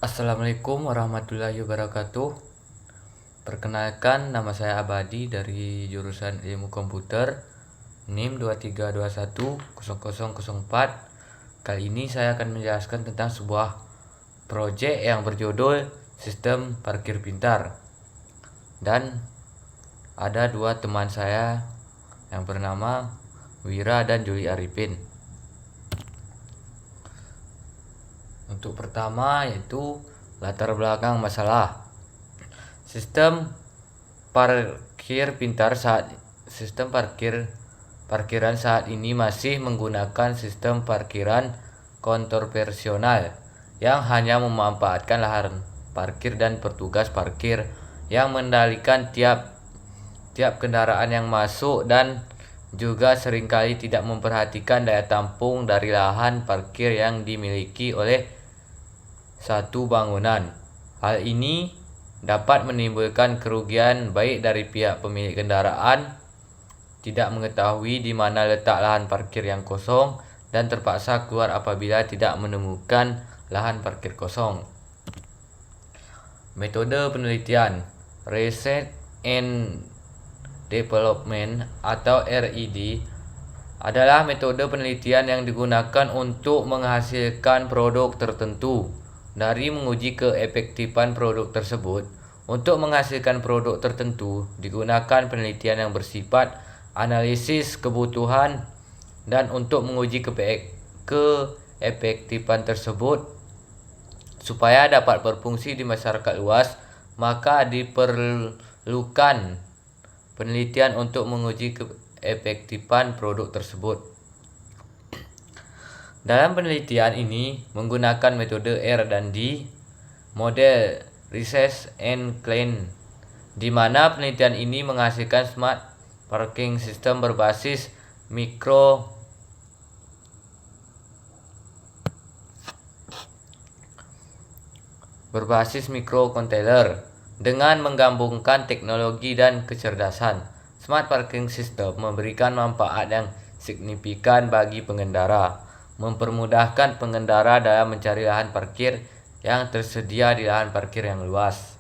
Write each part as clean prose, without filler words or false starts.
Assalamualaikum warahmatullahi wabarakatuh. Perkenalkan, nama saya Abadi dari jurusan Ilmu Komputer NIM 23210004. Kali ini saya akan menjelaskan tentang sebuah proyek yang berjudul Sistem Parkir Pintar. Dan ada dua teman saya yang bernama Wira dan Juli Arifin. Untuk pertama yaitu latar belakang masalah. Sistem parkiran saat ini masih menggunakan sistem parkiran konvensional yang hanya memanfaatkan lahan parkir dan petugas parkir yang mengendalikan tiap kendaraan yang masuk, dan juga seringkali tidak memperhatikan daya tampung dari lahan parkir yang dimiliki oleh satu bangunan. Hal ini dapat menimbulkan kerugian baik dari pihak pemilik kendaraan, tidak mengetahui di mana letak lahan parkir yang kosong, dan terpaksa keluar apabila tidak menemukan lahan parkir kosong. Metode penelitian Research and Development atau RED adalah metode penelitian yang digunakan untuk menghasilkan produk tertentu. Dari menguji keefektifan produk tersebut, untuk menghasilkan produk tertentu digunakan penelitian yang bersifat analisis kebutuhan, dan untuk menguji keefektifan tersebut supaya dapat berfungsi di masyarakat luas, maka diperlukan penelitian untuk menguji keefektifan produk tersebut. Dalam penelitian ini menggunakan metode R dan D, model Research and Clean, di mana penelitian ini menghasilkan smart parking system berbasis microcontroller dengan menggabungkan teknologi dan kecerdasan. Smart parking system memberikan manfaat yang signifikan bagi pengendara, mempermudahkan pengendara dalam mencari lahan parkir yang tersedia di lahan parkir yang luas.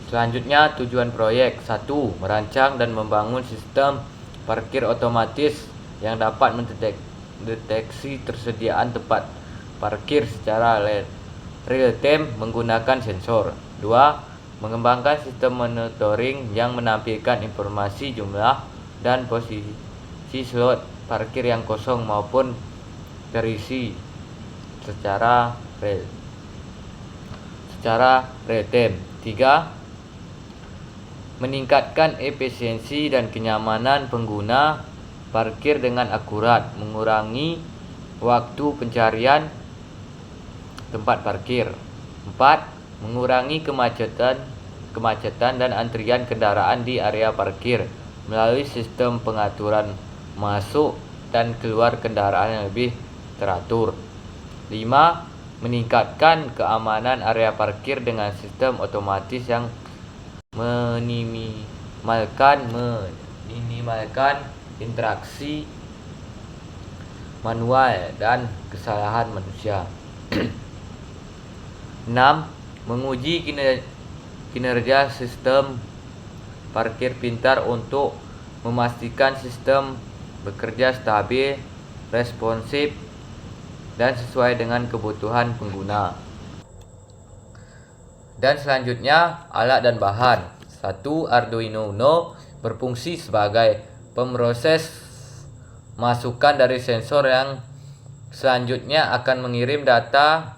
Selanjutnya, tujuan proyek. 1. Merancang dan membangun sistem parkir otomatis yang dapat mendeteksi tersediaan tempat parkir secara real time menggunakan sensor. 2. Mengembangkan sistem monitoring yang menampilkan informasi jumlah dan posisi slot parkir yang kosong maupun terisi secara real time. 3. Meningkatkan efisiensi dan kenyamanan pengguna parkir dengan akurat, mengurangi waktu pencarian tempat parkir. 4. Mengurangi kemacetan dan antrian kendaraan di area parkir melalui sistem pengaturan masuk dan keluar kendaraan yang lebih teratur. 5. Meningkatkan keamanan area parkir dengan sistem otomatis yang meminimalkan interaksi manual dan kesalahan manusia. 6. Menguji kinerja sistem parkir pintar untuk memastikan sistem bekerja stabil, responsif, dan sesuai dengan kebutuhan pengguna. Dan selanjutnya, alat dan bahan. 1. Arduino Uno berfungsi sebagai pemroses masukan dari sensor yang selanjutnya akan mengirim data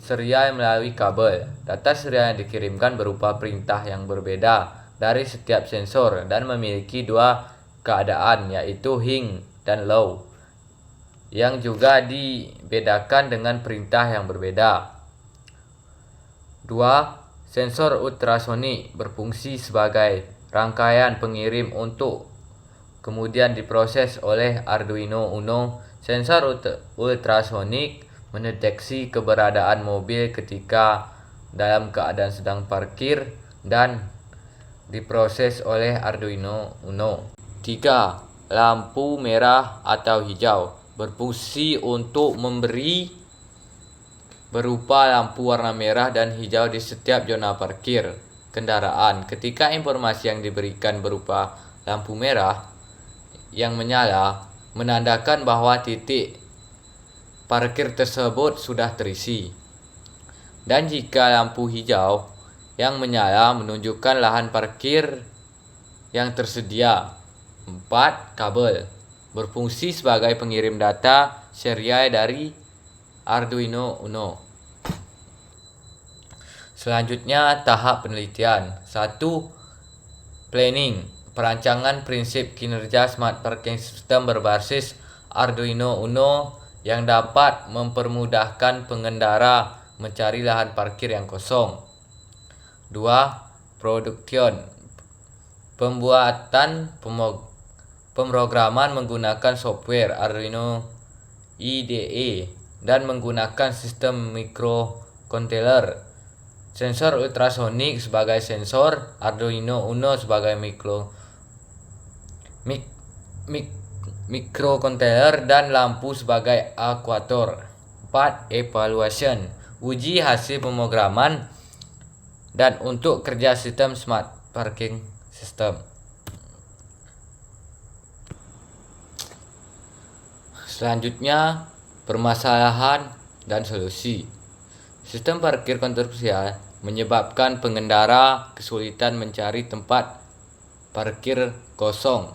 serial melalui kabel. Data serial yang dikirimkan berupa perintah yang berbeda dari setiap sensor dan memiliki dua keadaan, yaitu high dan low, yang juga dibedakan dengan perintah yang berbeda. 2. Sensor ultrasonik berfungsi sebagai rangkaian pengirim untuk kemudian diproses oleh Arduino Uno. Sensor ultrasonik mendeteksi keberadaan mobil ketika dalam keadaan sedang parkir dan diproses oleh Arduino Uno. 3. Lampu merah atau hijau berfungsi untuk memberi berupa lampu warna merah dan hijau di setiap zona parkir kendaraan. Ketika informasi yang diberikan berupa lampu merah yang menyala menandakan bahwa titik parkir tersebut sudah terisi. Dan jika lampu hijau yang menyala menunjukkan lahan parkir yang tersedia. 4. Kabel berfungsi sebagai pengirim data serial dari Arduino Uno. Selanjutnya, tahap penelitian. 1. Planning, perancangan prinsip kinerja Smart Parking System berbasis Arduino Uno yang dapat mempermudahkan pengendara mencari lahan parkir yang kosong. 2. Production, pembuatan pemrograman menggunakan software Arduino IDE dan menggunakan sistem microcontroller, sensor ultrasonik sebagai sensor, Arduino Uno sebagai microcontroller dan lampu sebagai aktuator. 4. Evaluation, uji hasil pemrograman dan untuk kerja sistem Smart Parking System. Selanjutnya, permasalahan dan solusi. Sistem parkir kontroversial menyebabkan pengendara kesulitan mencari tempat parkir kosong.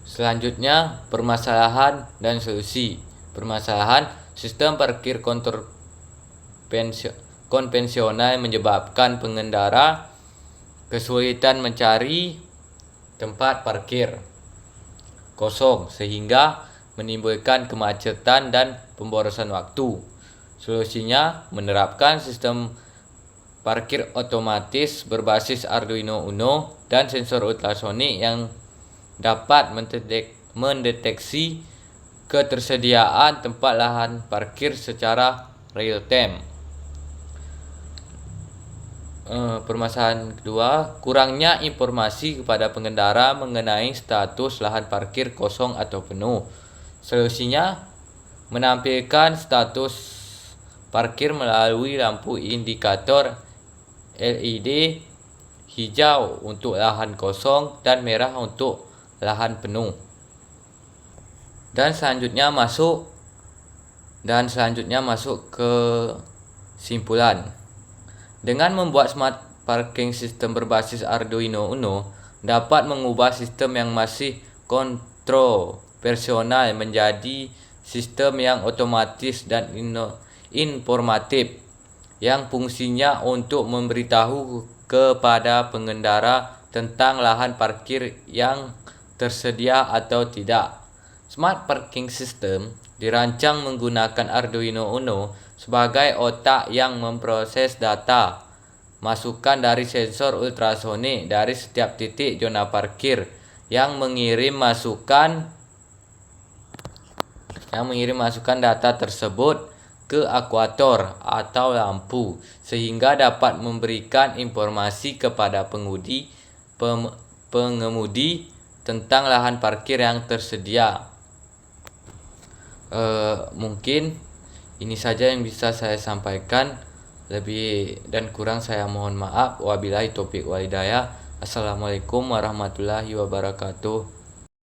Selanjutnya, permasalahan dan solusi. Permasalahan, sistem parkir konvensional menyebabkan pengendara kesulitan mencari tempat parkir kosong sehingga menimbulkan kemacetan dan pemborosan waktu. Solusinya, menerapkan sistem parkir otomatis berbasis Arduino Uno dan sensor ultrasonik yang dapat mendeteksi ketersediaan tempat lahan parkir secara real time. Permasalahan kedua, kurangnya informasi kepada pengendara mengenai status lahan parkir kosong atau penuh. Solusinya, menampilkan status parkir melalui lampu indikator LED hijau untuk lahan kosong dan merah untuk lahan penuh. Dan selanjutnya masuk ke kesimpulan. Dengan membuat Smart Parking System berbasis Arduino Uno dapat mengubah sistem yang masih kontroversial menjadi sistem yang otomatis dan informatif yang fungsinya untuk memberitahu kepada pengendara tentang lahan parkir yang tersedia atau tidak. Smart Parking System dirancang menggunakan Arduino Uno sebagai otak yang memproses data masukan dari sensor ultrasonik dari setiap titik zona parkir yang mengirim masukan data tersebut ke aktuator atau lampu sehingga dapat memberikan informasi kepada pengemudi tentang lahan parkir yang tersedia. Mungkin ini saja yang bisa saya sampaikan. Lebih dan kurang saya mohon maaf. Wabillahi taufiq wal hidayah. Assalamualaikum warahmatullahi wabarakatuh.